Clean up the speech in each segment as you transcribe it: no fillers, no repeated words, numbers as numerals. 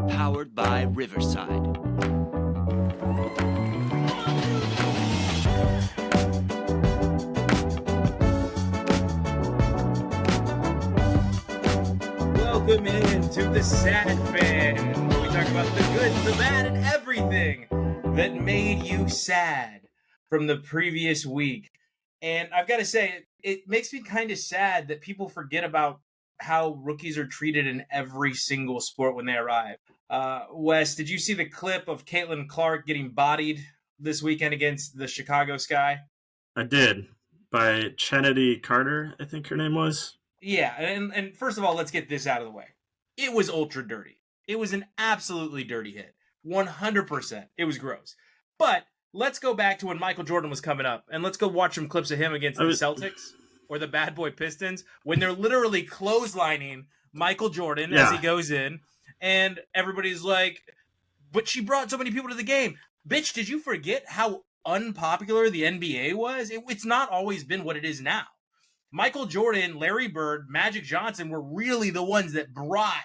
Powered by Riverside. Welcome in to TheSadFan, where we talk about the good, the bad, and everything that made you sad from the previous week. And I've got to say, it makes me kind of sad that people forget about how rookies are treated in every single sport when they arrive. Wes, did you see the clip of Caitlin Clark getting bodied this weekend against the Chicago Sky? I did. By Chennedy Carter, I think her name was. Yeah, and first of all, let's get this out of the way. It was ultra dirty. It was an absolutely dirty hit. 100%. It was gross. But let's go back to when Michael Jordan was coming up, and let's go watch some clips of him against the Celtics or the Bad Boy Pistons when they're literally clotheslining Michael Jordan as he goes in, and everybody's like, but she brought so many people to the game. Bitch, did you forget how unpopular the NBA was? It's not always been what it is now. Michael Jordan, Larry Bird, Magic Johnson were really the ones that brought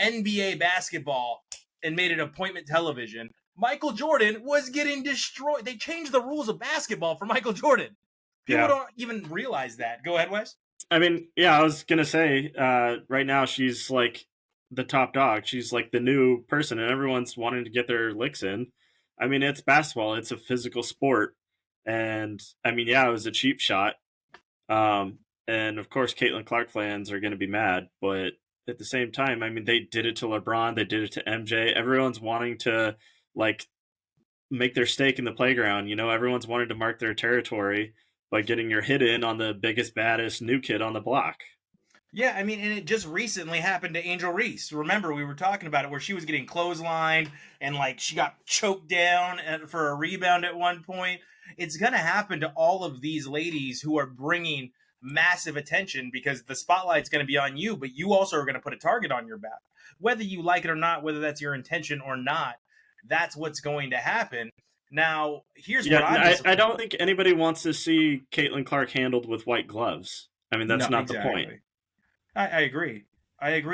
NBA basketball and made it appointment television. Michael Jordan was getting destroyed. They changed the rules of basketball for Michael Jordan. People don't even realize that. Go ahead, Wes. I mean, I was going to say, right now she's like the top dog. She's like the new person, and everyone's wanting to get their licks in. I mean, it's basketball. It's a physical sport. And, I mean, it was a cheap shot. And of course, Caitlin Clark fans are going to be mad, but at the same time, I mean, they did it to LeBron, they did it to MJ. Everyone's wanting to like make their stake in the playground. You know, everyone's wanting to mark their territory by getting your hit in on the biggest, baddest new kid on the block. Yeah, I mean, and it just recently happened to Angel Reese. Remember, we were talking about it where she was getting clotheslined and like she got choked down for a rebound at one point. It's going to happen to all of these ladies who are bringing massive attention because the spotlight's going to be on you, but you also are going to put a target on your back. Whether you like it or not, whether that's your intention or not, that's what's going to happen. Now, here's what I don't think anybody wants to see Caitlin Clark handled with white gloves. I mean, that's not exactly the point. I agree.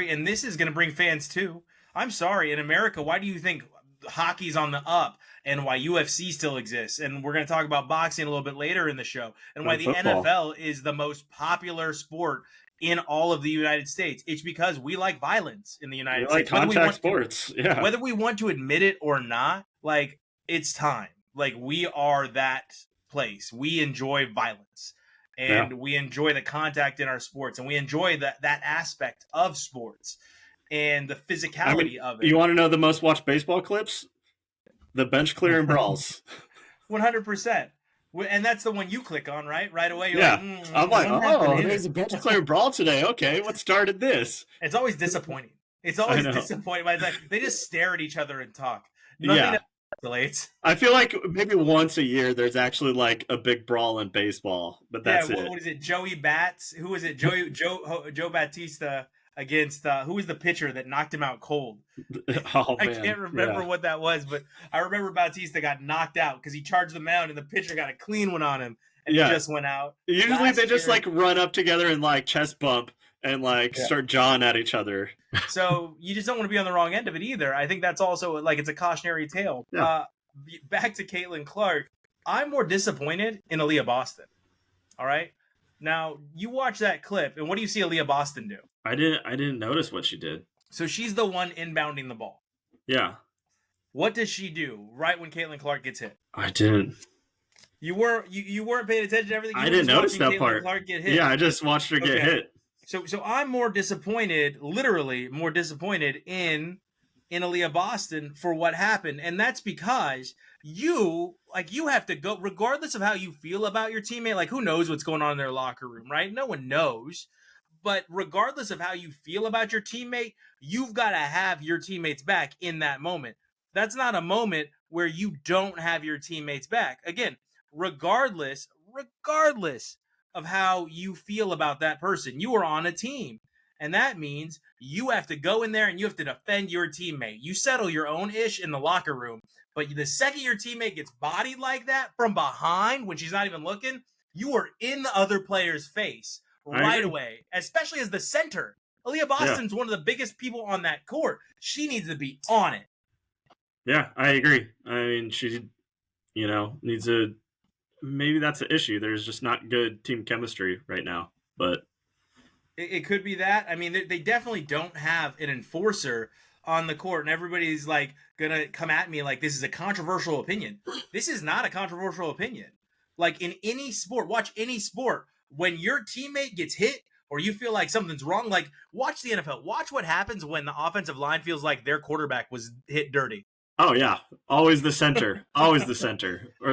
And this is going to bring fans too. I'm sorry, in America, why do you think hockey's on the up and why UFC still exists? And we're going to talk about boxing a little bit later in the show and why the NFL is the most popular sport in all of the United States. It's because we like violence in the United States. Like contact sports. Yeah. Whether we want to admit it or not, like it's time. Like we are that place. We enjoy violence. And we enjoy the contact in our sports, and we enjoy that aspect of sports and the physicality of it. You want to know the most watched baseball clips? The bench clearing brawls. 100%. And that's the one you click on, right? Right away. You're I'm like, there's a bench clearing brawl today. Okay, what started this? It's always disappointing. It's always disappointing. It's like they just stare at each other and talk. Nothing escalates. I feel like maybe once a year there's actually like a big brawl in baseball, but that's it. What is it? Joey Bats? Who is it? Joe Batista against who was the pitcher that knocked him out cold? I can't remember what that was, but I remember Batista got knocked out because he charged the mound and the pitcher got a clean one on him and he just went out. Usually they just like run up together and like chest bump and like start jawing at each other. So you just don't want to be on the wrong end of it either. I think that's also like it's a cautionary tale. Yeah. Back to Caitlin Clark. I'm more disappointed in Aaliyah Boston. All right. Now you watch that clip, and what do you see Aaliyah Boston do? I didn't notice what she did. So she's the one inbounding the ball. Yeah. What does she do right when Caitlin Clark gets hit? I didn't. You weren't paying attention to everything. I didn't notice that part. Clark get hit. Yeah, I just watched her get hit. So I'm more disappointed, literally more disappointed in Aaliyah Boston for what happened. And that's because you have to go, regardless of how you feel about your teammate, like who knows what's going on in their locker room, right? No one knows. But regardless of how you feel about your teammate, you've got to have your teammates back in that moment. That's not a moment where you don't have your teammates back. Again, regardless of how you feel about that person, you are on a team. And that means you have to go in there and you have to defend your teammate. You settle your own ish in the locker room. But the second your teammate gets bodied like that from behind when she's not even looking, you are in the other player's face, right agree. away, especially as the center. Aaliyah Boston's one of the biggest people on that court. She needs to be on it. Yeah, I agree. I mean, she, needs to. Maybe that's the issue. There's just not good team chemistry right now. But It could be that. I mean, they definitely don't have an enforcer on the court, and everybody's like gonna come at me like this is a controversial opinion. This is not a controversial opinion. Like in any sport, watch any sport. When your teammate gets hit or you feel like something's wrong, like watch the NFL. Watch what happens when the offensive line feels like their quarterback was hit dirty. oh yeah, always the center, or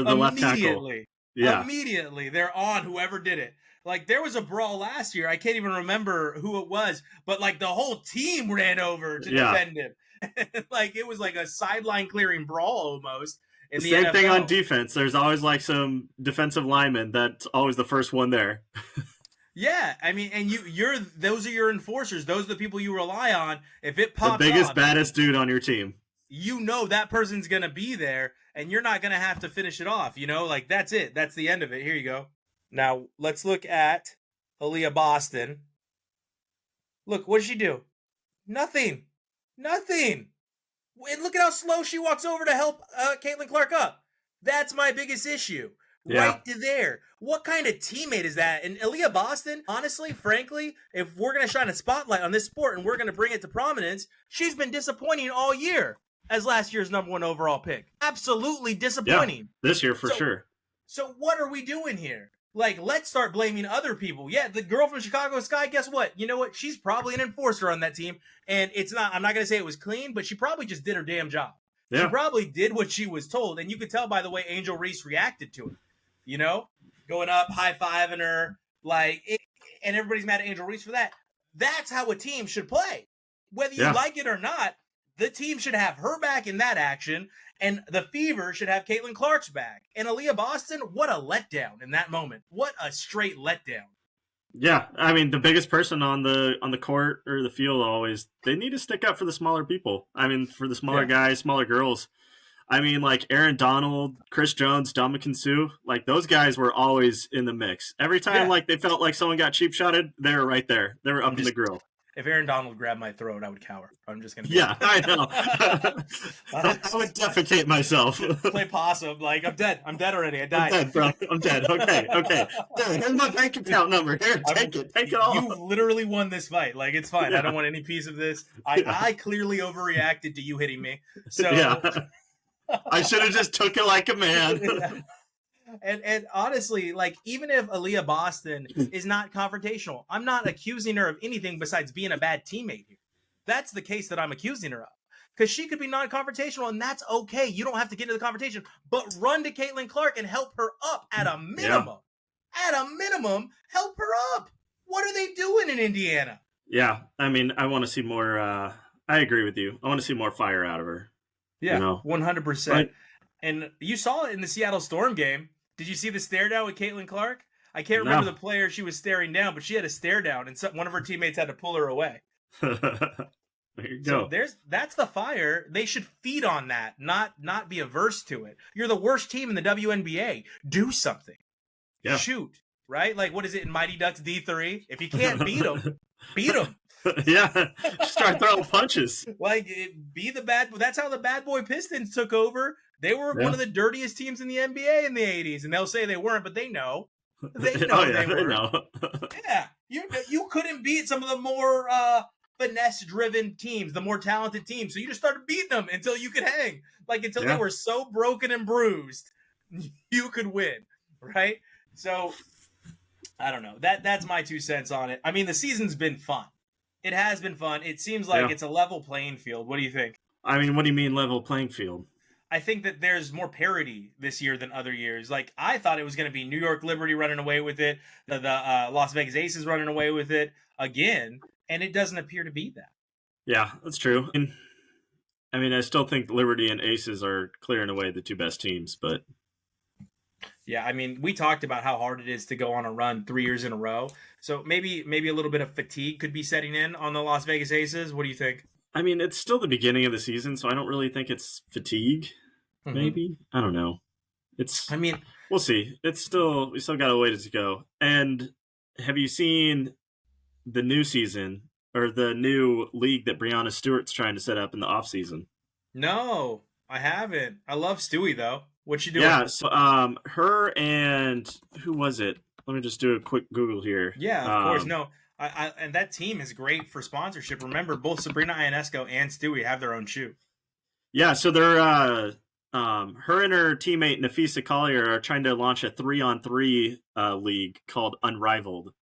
the left tackle. Yeah, Immediately, they're on whoever did it. Like there was a brawl last year. I can't even remember who it was, but like the whole team ran over to defend him. Like it was like a sideline clearing brawl almost. In the same NFL. thing on defense. There's always like some defensive lineman that's always the first one there. Yeah, I mean, and those are your enforcers. Those are the people you rely on. If it pops the biggest, off, baddest dude on your team. You know that person's gonna be there, and you're not gonna have to finish it off. Like that's it. That's the end of it. Here you go. Now let's look at Aaliyah Boston. Look, what did she do? Nothing. And look at how slow she walks over to help Caitlin Clark up. That's my biggest issue. Yeah. Right to there. What kind of teammate is that? And Aaliyah Boston, honestly, frankly, if we're going to shine a spotlight on this sport and we're going to bring it to prominence, she's been disappointing all year as last year's #1 overall pick. Absolutely disappointing. Yeah, this year for sure. So what are we doing here? Like, let's start blaming other people. Yeah, the girl from Chicago Sky, guess what? You know what? She's probably an enforcer on that team. And I'm not going to say it was clean, but she probably just did her damn job. Yeah. She probably did what she was told. And you could tell by the way Angel Reese reacted to it. Going up, high-fiving her, and everybody's mad at Angel Reese for that. That's how a team should play. Whether you like it or not, the team should have her back in that action, and the Fever should have Caitlin Clark's back. And Aaliyah Boston, what a letdown in that moment. What a straight letdown. Yeah, I mean, the biggest person on the court or the field they need to stick up for the smaller people. I mean, for the smaller guys, smaller girls. I mean, like Aaron Donald, Chris Jones, Dominican Sue, like those guys were always in the mix. Every time they felt like someone got cheap shotted, they were right there. They were up in the grill. If Aaron Donald grabbed my throat, I would cower. I'm just going to I know. I would defecate myself. Play possum. Like, I'm dead. I'm dead already. I died. I'm dead, bro. I'm dead. Okay. Here's my bank account number. Here, take it. Take it all. You literally won this fight. Like, it's fine. I don't want any piece of this. I clearly overreacted to you hitting me. So I should have just took it like a man. And honestly, like, even if Aaliyah Boston is not confrontational, I'm not accusing her of anything besides being a bad teammate here. That's the case that I'm accusing her of. Because she could be non-confrontational, and that's okay. You don't have to get into the confrontation, but run to Caitlin Clark and help her up at a minimum. Yeah. At a minimum, help her up. What are they doing in Indiana? Yeah, I mean, I want to see more. I agree with you. I want to see more fire out of her. Yeah, 100%. And you saw it in the Seattle Storm game. Did you see the stare down with Caitlin Clark? I can't remember the player she was staring down, but she had a stare down, and one of her teammates had to pull her away. There you go. So that's the fire. They should feed on that, not be averse to it. You're the worst team in the WNBA. Do something. Yeah. Shoot, right? Like, what is it in Mighty Ducks D3? If you can't beat them, beat them. Yeah, start throwing punches. Like, be the bad. That's how the bad boy Pistons took over. They were one of the dirtiest teams in the NBA in the 80s, and they'll say they weren't, but they know. They know they were. They know. Yeah, you couldn't beat some of the more finesse-driven teams, the more talented teams. So you just started beating them until you could hang. Like, until they were so broken and bruised, you could win, right? So, I don't know. That's my 2 cents on it. I mean, the season's been fun. It has been fun. It seems like it's a level playing field. What do you think? I mean, what do you mean level playing field? I think that there's more parity this year than other years. Like, I thought it was going to be New York Liberty running away with it, the Las Vegas Aces running away with it again, and it doesn't appear to be that. Yeah, that's true. I mean, I still think Liberty and Aces are clearing away the 2 best teams, but... Yeah, I mean, we talked about how hard it is to go on a run 3 years in a row. So maybe a little bit of fatigue could be setting in on the Las Vegas Aces. What do you think? I mean, it's still the beginning of the season, so I don't really think it's fatigue. Maybe I don't know. We'll see. We still got a ways to go, and have you seen the new season or the new league that Breonna Stewart's trying to set up in the off season? No, I haven't. I love Stewie though. What's she doing? Yeah, so her and who was it? Let me just do a quick Google here. Yeah, of course. No, and that team is great for sponsorship. Remember, both Sabrina Ionesco and Stewie have their own shoe. Yeah, so they're her and her teammate Nafisa Collier are trying to launch a 3-on-3 league called Unrivaled.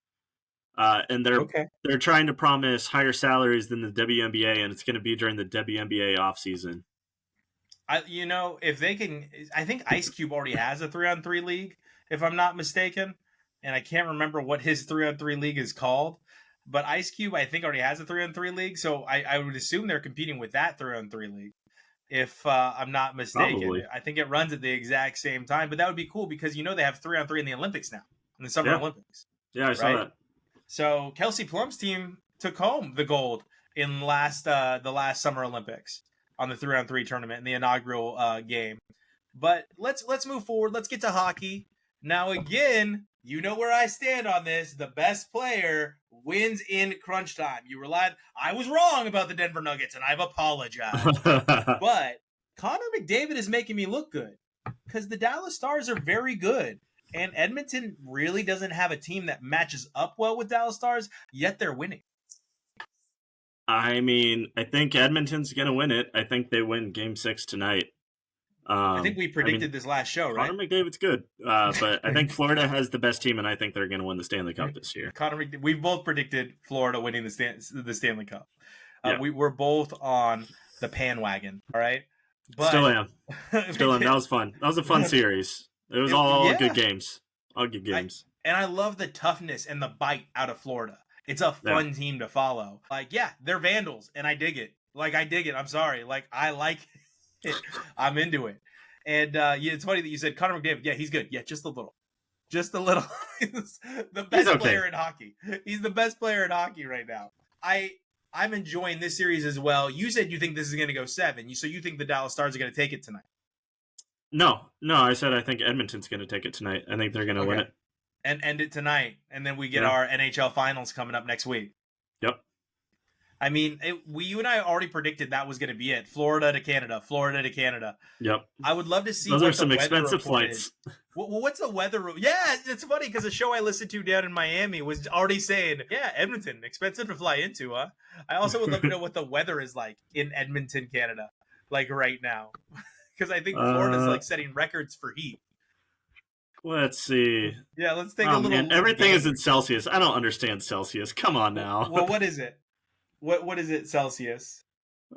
And they're trying to promise higher salaries than the WNBA, and it's going to be during the WNBA offseason. If they can, I think Ice Cube already has a 3-on-3 league, if I'm not mistaken, and I can't remember what his 3-on-3 league is called. But Ice Cube, I think, already has a 3-on-3 league, so I would assume they're competing with that 3-on-3 league, if I'm not mistaken. Probably. I think it runs at the exact same time, but that would be cool because they have 3-on-3 in the Olympics now, in the Summer Olympics. Yeah, I saw that. So Kelsey Plum's team took home the gold in the last Summer Olympics on the 3-on-3 tournament in the inaugural game. But let's move forward. Let's get to hockey. Now again, you know where I stand on this. The best player wins in crunch time. I was wrong about the Denver Nuggets, and I've apologized. But Connor McDavid is making me look good because the Dallas Stars are very good. And Edmonton really doesn't have a team that matches up well with Dallas Stars, yet they're winning. I mean, I think Edmonton's going to win it. I think they win Game 6 tonight. I think we predicted this last show, right? Connor McDavid's good, but I think Florida has the best team, and I think they're going to win the Stanley Cup this year. We both predicted Florida winning the Stanley Cup. Yeah. We're both on the pan wagon, all right? But, Still am. That was fun. That was a fun series. It was all good games. All good games. And I love the toughness and the bite out of Florida. It's a fun team to follow. They're Vandals, and I dig it. I'm sorry. I like it. I'm into it. And it's funny that you said Connor McDavid. Yeah, he's good. Yeah, just a little. Just a little. He's the best player in hockey. He's the best player in hockey right now. I'm enjoying this series as well. You said you think this is going to go 7. So you think the Dallas Stars are going to take it tonight? No, I said I think Edmonton's going to take it tonight. I think they're going to win it. And end it tonight. And then we get our NHL finals coming up next week. Yep. I mean, you and I already predicted that was going to be it. Florida to Canada. Yep. I would love to see those are some expensive flights. What's the weather? Yeah, it's funny because the show I listened to down in Miami was already saying, Edmonton, expensive to fly into, huh? I also would love to know what the weather is like in Edmonton, Canada, right now. Because I think Florida's setting records for heat. Let's see. Yeah, let's take a little. Man, everything is in Celsius. I don't understand Celsius. Come on now. Well, what is it? What is it Celsius?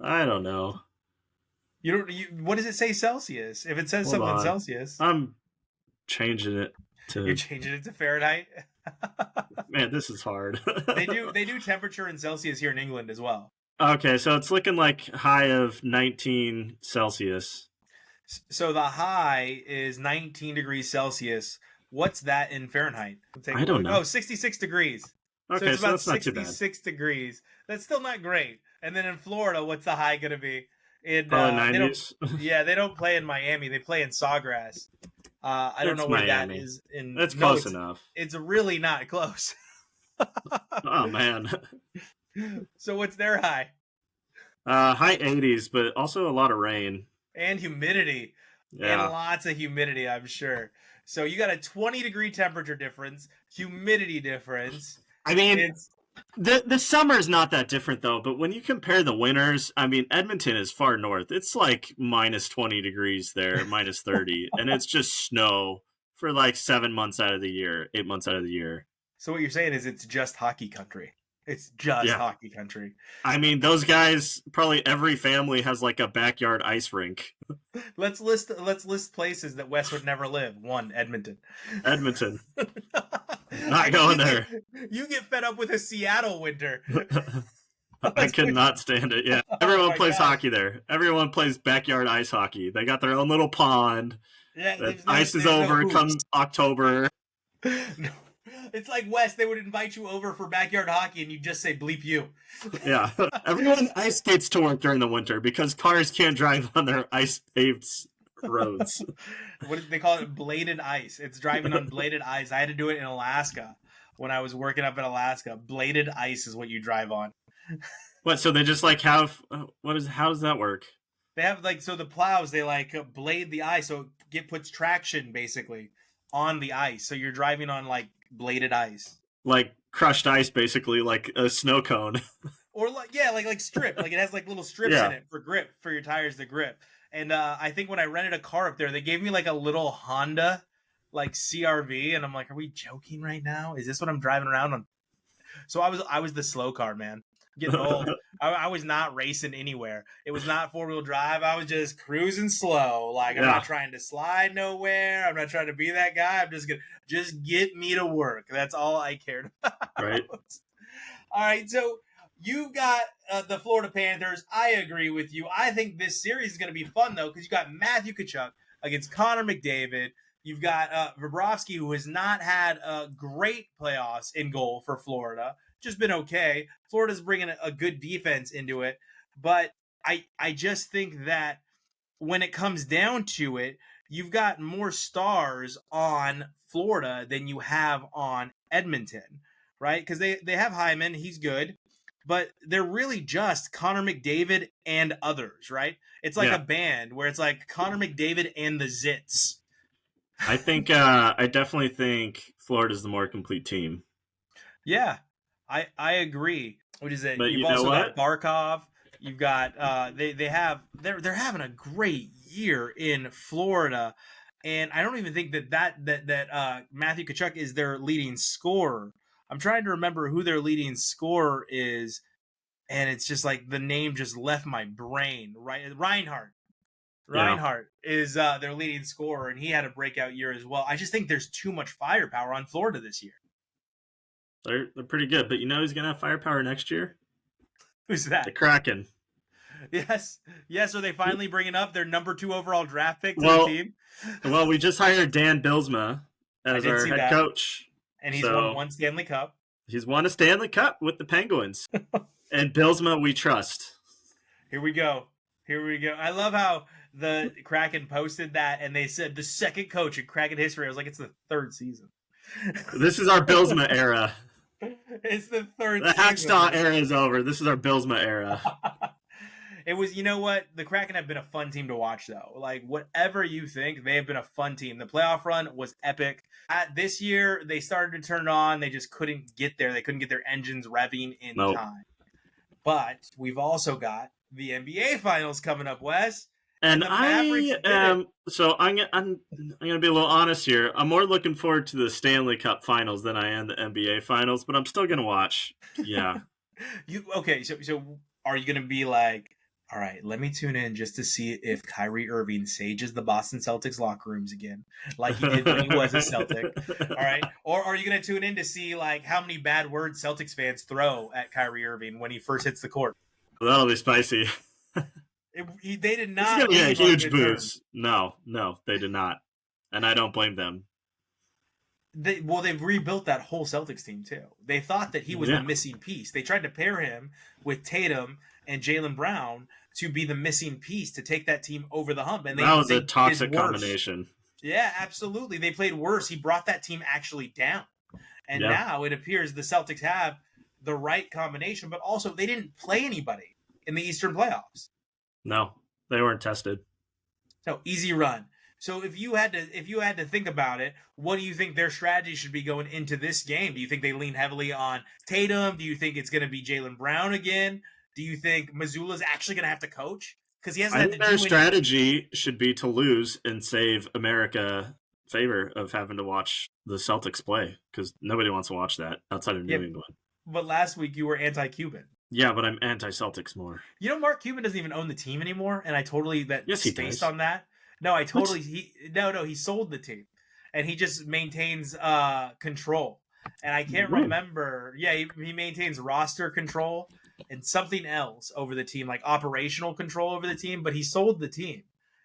I don't know. What does it say Celsius? If it says something Celsius, I'm changing it to. You're changing it to Fahrenheit. Man, this is hard. They do temperature in Celsius here in England as well. Okay, so it's looking like high of 19 Celsius. So the high is 19 degrees Celsius. What's that in Fahrenheit? I don't know. Oh, 66 degrees. Okay, so it's about that's not too bad. 66 degrees. That's still not great. And then in Florida, what's the high going to be? Probably 90s. They don't play in Miami. They play in Sawgrass. I don't know where Miami. that is. That's close enough. It's really not close. Oh, man. So what's their high? High 80s, but also a lot of rain. And humidity. Yeah. And lots of humidity, I'm sure. So you got a 20-degree temperature difference, humidity difference. I mean, the summer's not that different, though. But when you compare the winters, I mean, Edmonton is far north. It's like minus 20 degrees there, minus 30. And it's just snow for 7 months out of the year, 8 months out of the year. So what you're saying is it's just hockey country. It's just hockey country. I mean, those guys, probably every family has a backyard ice rink. Let's list places that Wes would never live. 1, Edmonton. Not going there. You get fed up with a Seattle winter. I could not stand it. Yeah. Everyone plays hockey there. Everyone plays backyard ice hockey. They got their own little pond. Yeah, ice is over come October. No. It's like Wes, they would invite you over for backyard hockey and you just say bleep you. Yeah. Everyone ice skates to work during the winter because cars can't drive on their ice paved roads. What do they call it? Bladed ice. It's driving on bladed ice. I had to do it in Alaska when I was working up in Alaska. Bladed ice is what you drive on. What? So they just like have how does that work? They have like so the plows they like blade the ice so it puts traction basically on the ice. So you're driving on like bladed ice. Like crushed ice, basically, like a snow cone. Or like yeah, like strip. Like it has like little strips in Yeah. it for grip for your tires to grip. And I think when I rented a car up there, they gave me like a little Honda like CRV, and I'm like, are we joking right now? Is this what I'm driving around on? So I was the slow car man, getting old. I was not racing anywhere. It was not 4-wheel drive. I was just cruising slow. Like I'm Yeah. not trying to slide nowhere. I'm not trying to be that guy. I'm just gonna just get me to work. That's all I cared about. Right. All right, so you got the Florida Panthers. I agree with you. I think this series is going to be fun, though, because you got Matthew Tkachuk against Connor McDavid. You've got Bobrovsky, who has not had a great playoffs in goal for Florida. Just been okay. Florida's bringing a good defense into it. But I just think that when it comes down to it, you've got more stars on Florida than you have on Edmonton, right? Because they have Hyman, he's good, but they're really just Connor McDavid and others, right? It's like Yeah. a band where it's like Connor McDavid and the Zits. I think I definitely think Florida's the more complete team. Yeah, I agree. What is it? But You've you know also got what? Barkov. You've got they're having a great year in Florida, and I don't even think that Matthew Tkachuk is their leading scorer. I'm trying to remember who their leading scorer is, and it's just like the name just left my brain. Right, Reinhardt. Yeah. Reinhardt is their leading scorer, and he had a breakout year as well. I just think there's too much firepower on Florida this year. They're pretty good, but you know who's gonna have firepower next year? Who's that? The Kraken. Yes. Are they finally bringing up their number 2 overall draft pick to Well, the team? Well, we just hired Dan Bilsma as did our see head that. coach. And he's So- won 1 Stanley Cup. He's won a Stanley Cup with the Penguins. And Bilsma, we trust. Here we go. I love how the Kraken posted that, and they said the second coach in Kraken history. I was like, it's the 3rd season. This is our Bilsma era. It's the 3rd The season. Hackstaw era is over. This is our Bilsma era. It was, you know what? The Kraken have been a fun team to watch, though. Like, whatever you think, they have been a fun team. The playoff run was epic. This year, they started to turn it on. They just couldn't get there. They couldn't get their engines revving in Nope. time. But we've also got the NBA Finals coming up, Wes. And the Mavericks did am so I'm gonna be a little honest here. I'm more looking forward to the Stanley Cup Finals than I am the NBA Finals, but I'm still gonna watch. Yeah. So are you going to be like, all right, let me tune in just to see if Kyrie Irving sages the Boston Celtics locker rooms again, like he did when he was a Celtic. All right. Or are you going to tune in to see like how many bad words Celtics fans throw at Kyrie Irving when he first hits the court? That'll be spicy. They did It's not. gonna be a leave on huge good boost. terms. No, they did not, and I don't blame them. They've rebuilt that whole Celtics team too. They thought that he was Yeah. the missing piece. They tried to pair him with Tatum and Jaylen Brown to be the missing piece to take that team over the hump. And That was they a toxic did worse. combination. Yeah, absolutely. They played worse. He brought that team actually down. And Yeah. now it appears the Celtics have the right combination, but also they didn't play anybody in the Eastern playoffs. No, they weren't tested. So easy run. So if you had to think about it, what do you think their strategy should be going into this game? Do you think they lean heavily on Tatum? Do you think it's going to be Jaylen Brown again? Do you think Missoula's actually going to have to coach? Because he hasn't I had think to their do strategy should be to lose and save America favor of having to watch the Celtics play, because nobody wants to watch that outside of New Yep. England. But last week you were anti-Cuban. Yeah, but I'm anti-Celtics more. You know, Mark Cuban doesn't even own the team anymore, and I totally Yes, he spaced does. on that. No, I totally he sold the team, and he just maintains control. And I can't When? remember. Yeah, he maintains roster control and something else over the team, like operational control over the team. But he sold the team,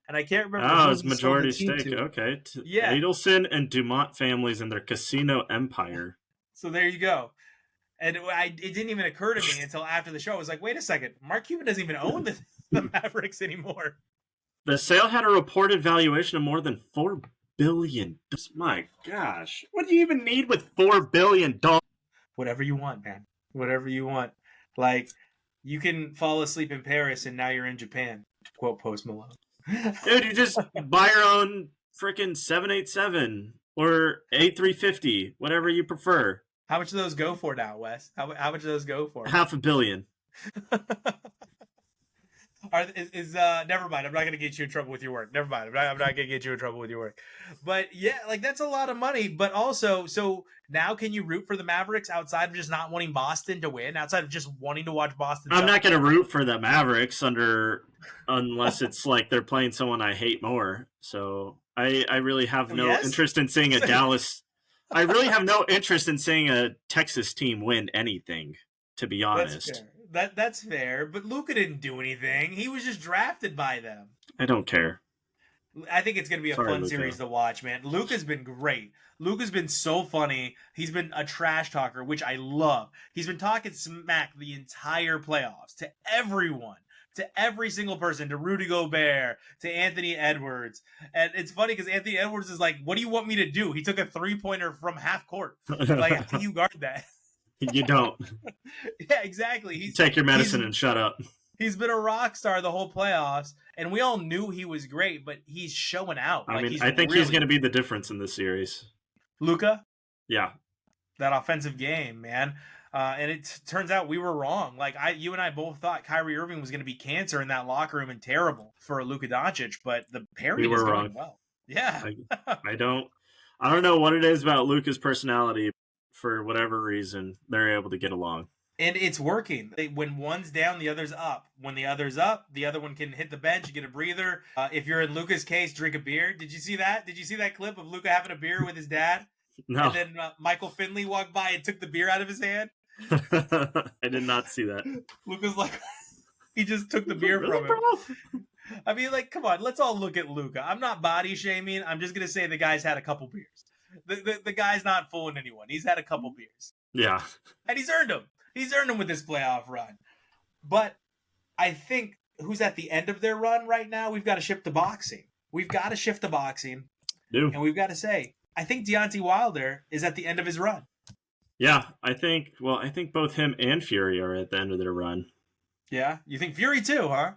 and I can't remember. Oh, who it's he sold the majority team stake. to. Okay. Yeah. Adelson and Dumont families and their casino empire. So there you go. And it didn't even occur to me until after the show. I was like, wait a second, Mark Cuban doesn't even own the Mavericks anymore. The sale had a reported valuation of more than $4 billion. My gosh. What do you even need with $4 billion? whatever you want, man. Whatever you want. Like, you can fall asleep in Paris and now you're in Japan, to quote Post Malone. Dude, you just buy your own freaking 787 or A350, whatever you prefer. How much do those go for now, Wes? How much do those go for? $500 million. Never mind. I'm not gonna get you in trouble with your work. Never mind. I'm not gonna get you in trouble with your work. But yeah, like that's a lot of money. But also, so now can you root for the Mavericks outside of just not wanting Boston to win? Outside of just wanting to watch Boston? I'm not gonna root for the Mavericks unless it's like they're playing someone I hate more. So I really have no interest in seeing a Dallas. I really have no interest in seeing a Texas team win anything, to be honest. That's fair. That's fair, but Luka didn't do anything. He was just drafted by them. I don't care. I think it's going to be a fun series to watch, man. Luka's been great. Luka's been so funny. He's been a trash talker, which I love. He's been talking smack the entire playoffs to everyone, to every single person, to Rudy Gobert, to Anthony Edwards. And it's funny because Anthony Edwards is like, what do you want me to do? He took a three-pointer from half court. Like, how do you guard that? You don't. Yeah, exactly. Take your medicine and shut up. He's been a rock star the whole playoffs, and we all knew he was great, but he's showing out. I think he's going to be the difference in this series. Luka? Yeah. That offensive game, man. And it turns out we were wrong. Like, you and I both thought Kyrie Irving was going to be cancer in that locker room and terrible for Luka Doncic, but the pairing is going well. Yeah. I don't know what it is about Luka's personality. For whatever reason, they're able to get along. And it's working. When one's down, the other's up. When the other's up, the other one can hit the bench, you get a breather. If you're in Luka's case, drink a beer. Did you see that? Did you see that clip of Luka having a beer with his dad? No. And then Michael Finley walked by and took the beer out of his hand? I did not see that. Luka's like, he just took the beer from him. I mean, like, come on, let's all look at Luka. I'm not body shaming. I'm just going to say the guy's had a couple beers. The guy's not fooling anyone. He's had a couple beers. Yeah. And he's earned them. He's earned them with this playoff run. But I think who's at the end of their run right now, we've got to shift to boxing. We've got to shift to boxing. Dude. And we've got to say, I think Deontay Wilder is at the end of his run. Yeah, I think both him and Fury are at the end of their run. Yeah? You think Fury too, huh?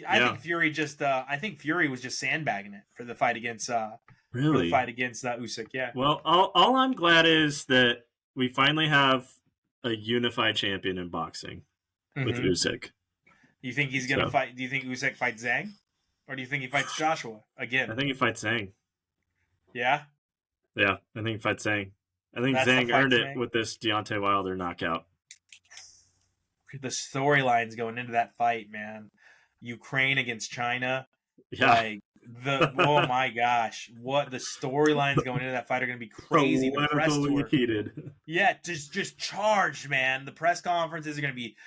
I think Fury was just sandbagging it for the fight against Usyk, yeah. Well, all I'm glad is that we finally have a unified champion in boxing with Usyk. You think he's going to fight? Do you think Usyk fights Zhang? Or do you think he fights Joshua again? I think he fights Zhang. Yeah? Yeah, I think he fights Zhang. I think Zhang earned it with this Deontay Wilder knockout. The storylines going into that fight, man. Ukraine against China. Yeah. Like, oh my gosh, what the storylines going into that fight are going to be crazy. The press tour, heated. Yeah, just charged, man. The press conferences are going to be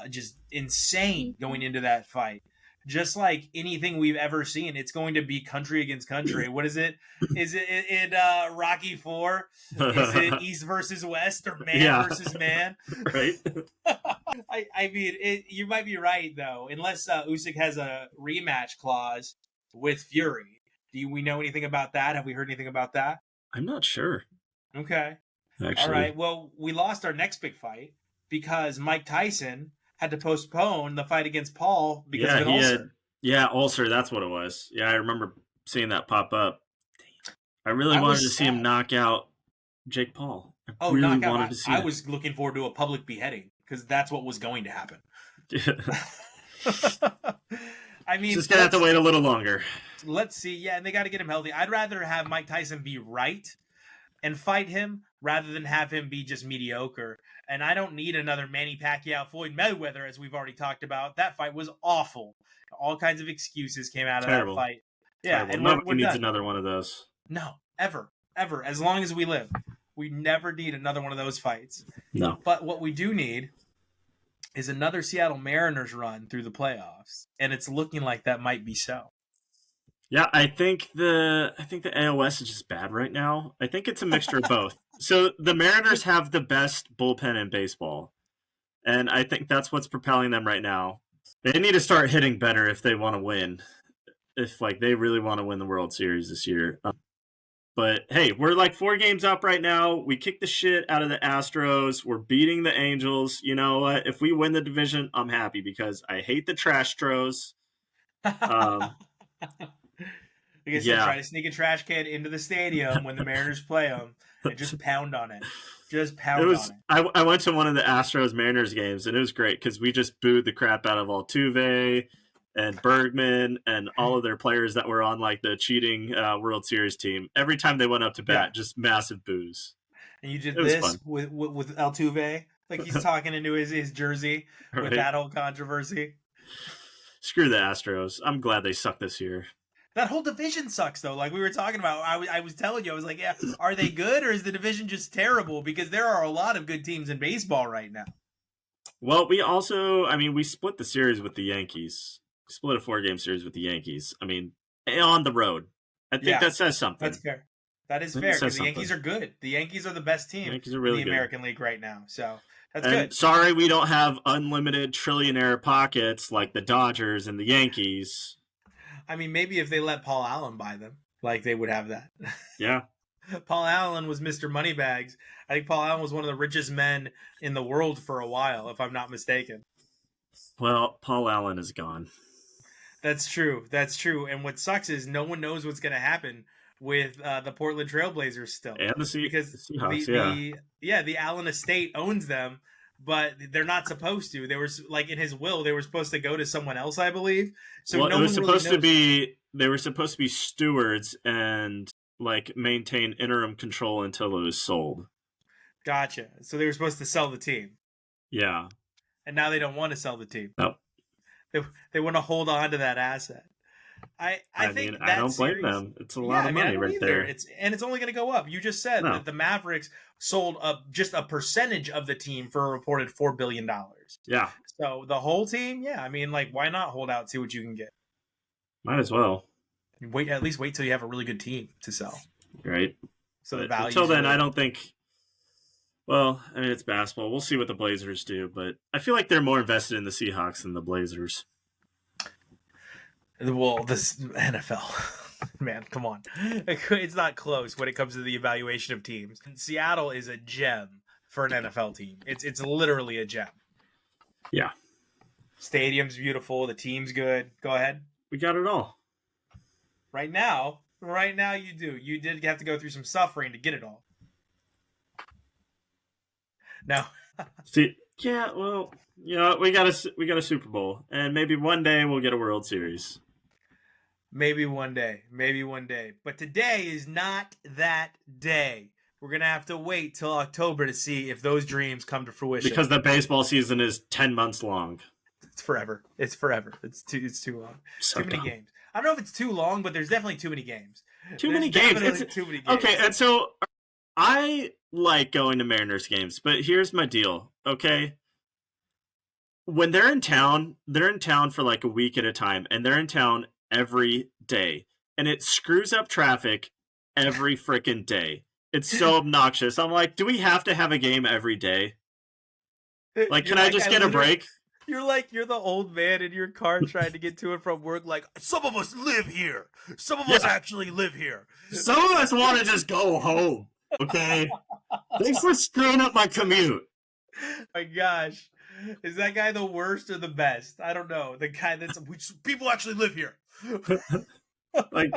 just insane going into that fight. Just like anything we've ever seen, it's going to be country against country. What is it? Is it in Rocky IV? Is it East versus West or man versus man? Right. I mean, you might be right though. Unless Usyk has a rematch clause with Fury. Do we know anything about that? Have we heard anything about that? I'm not sure. Okay. Actually. All right. Well, we lost our next big fight because Mike Tyson had to postpone the fight against Paul because of an ulcer. Ulcer. That's what it was. Yeah, I remember seeing that pop up. I really wanted to see him knock out Jake Paul. I was looking forward to a public beheading because that's what was going to happen. I mean, just gonna have to wait a little longer. Let's see. Yeah, and they got to get him healthy. I'd rather have Mike Tyson be right and fight him rather than have him be just mediocre. And I don't need another Manny Pacquiao Floyd Mayweather, as we've already talked about. That fight was awful. All kinds of excuses came out of that fight. Yeah, and nobody needs another one of those. No, ever. As long as we live, we never need another one of those fights. No. But what we do need is another Seattle Mariners run through the playoffs, and it's looking like that might be so. Yeah, I think the AOS is just bad right now. I think it's a mixture of both. So the Mariners have the best bullpen in baseball, and I think that's what's propelling them right now. They need to start hitting better if they want to win. If they really want to win the World Series this year. But hey, we're like 4 games up right now. We kicked the shit out of the Astros. We're beating the Angels. You know what? If we win the division, I'm happy because I hate the Trastros. Like I said, try to sneak a trash can into the stadium when the Mariners play them and just pound on it. Just pound on it. I went to one of the Astros Mariners games, and it was great because we just booed the crap out of Altuve and Bergman and all of their players that were on like the cheating World Series team. Every time they went up to bat, just massive boos. And you did this with Altuve? Like he's talking into his jersey with that whole controversy? Screw the Astros. I'm glad they suck this year. That whole division sucks, though. Like we were talking about, I was telling you, I was like, yeah, are they good or is the division just terrible? Because there are a lot of good teams in baseball right now. Well, we split the series with the Yankees. We split a 4-game series with the Yankees. I mean, on the road. I think that says something. That's fair. That is fair because the Yankees are good. The Yankees are the best team in the American League right now. So that's good. Sorry we don't have unlimited trillionaire pockets like the Dodgers and the Yankees. I mean, maybe if they let Paul Allen buy them, like they would have that. Yeah. Paul Allen was Mr. Moneybags. I think Paul Allen was one of the richest men in the world for a while, if I'm not mistaken. Well, Paul Allen is gone. That's true. That's true. And what sucks is no one knows what's going to happen with the Portland Trailblazers still. And the Seahawks, the Allen estate owns them, but they're not supposed to. They were like in his will, they were supposed to go to someone else, I believe. So it was supposed to be. They were supposed to be stewards and like maintain interim control until it was sold. Gotcha. So they were supposed to sell the team. Yeah. And now they don't want to sell the team. No. They want to hold on to that asset. I think I don't blame them. It's a lot of money right there. It's only going to go up. You just said that the Mavericks sold just a percentage of the team for a reported $4 billion. Yeah. So the whole team, why not hold out, see what you can get? Might as well. At least wait till you have a really good team to sell. Right. So the value. Until then, I don't think. Well, I mean, it's basketball. We'll see what the Blazers do, but I feel like they're more invested in the Seahawks than the Blazers. Well, this NFL, man, come on. It's not close when it comes to the evaluation of teams. Seattle is a gem for an NFL team. It's literally a gem. Yeah. Stadium's beautiful. The team's good. Go ahead. We got it all. Right now you do. You did have to go through some suffering to get it all. No. See, yeah, well, we got a Super Bowl, and maybe one day we'll get a World Series. Maybe one day. But today is not that day. We're going to have to wait till October to see if those dreams come to fruition. Because the baseball season is 10 months long. It's forever. It's too long. So too many games. I don't know if it's too long, but there's definitely too many games. Too many games. Okay, and so I like going to Mariners games, but here's my deal, okay? When they're in town for like a week at a time, and they're in town every day, and it screws up traffic every freaking day. It's so obnoxious. I'm like, do we have to have a game every day? Like, can I just get a break? You're the old man in your car trying to get to and from work. Like, some of us live here. Some of us actually live here. Some of us want to just go home. Okay. Thanks for screwing up my commute. My gosh, is that guy the worst or the best? I don't know. The guy people actually live here. Like,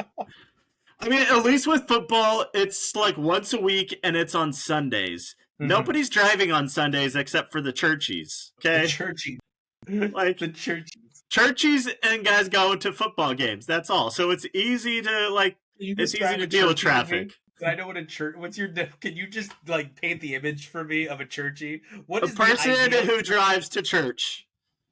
I mean, at least with football, it's like once a week and it's on Sundays. Mm-hmm. Nobody's driving on Sundays except for the churchies. Okay. The churchies. Like the churchies and guys go to football games. That's all. So it's easy to deal with traffic. I know what a church. Can you just like paint the image for me of a churchy? What is a person who drives to church?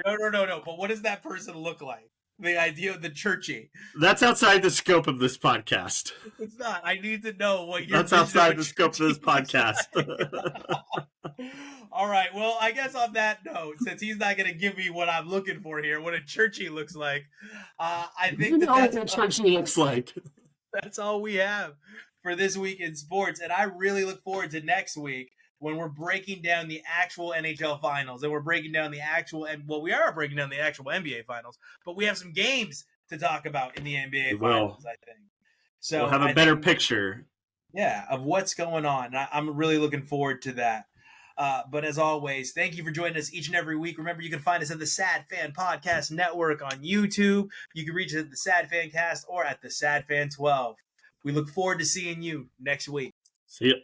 No. But what does that person look like? The idea of the churchy. That's outside the scope of this podcast. It's not. I need to know what you're. That's outside the scope of this podcast. All right. Well, I guess on that note, since he's not going to give me what I'm looking for here, what a churchy looks like, I think that's what a churchy looks like. That's all we have for this week in sports, and I really look forward to next week when we're breaking down the actual NHL finals, and we're breaking down the actual, we are breaking down the actual NBA finals, but we have some games to talk about in the NBA finals, I think. So we'll have a better picture. Yeah, of what's going on. I'm really looking forward to that. But as always, thank you for joining us each and every week. Remember, you can find us at the Sad Fan Podcast Network on YouTube. You can reach us at the Sad Fan Cast or at the Sad Fan 12. We look forward to seeing you next week. See ya.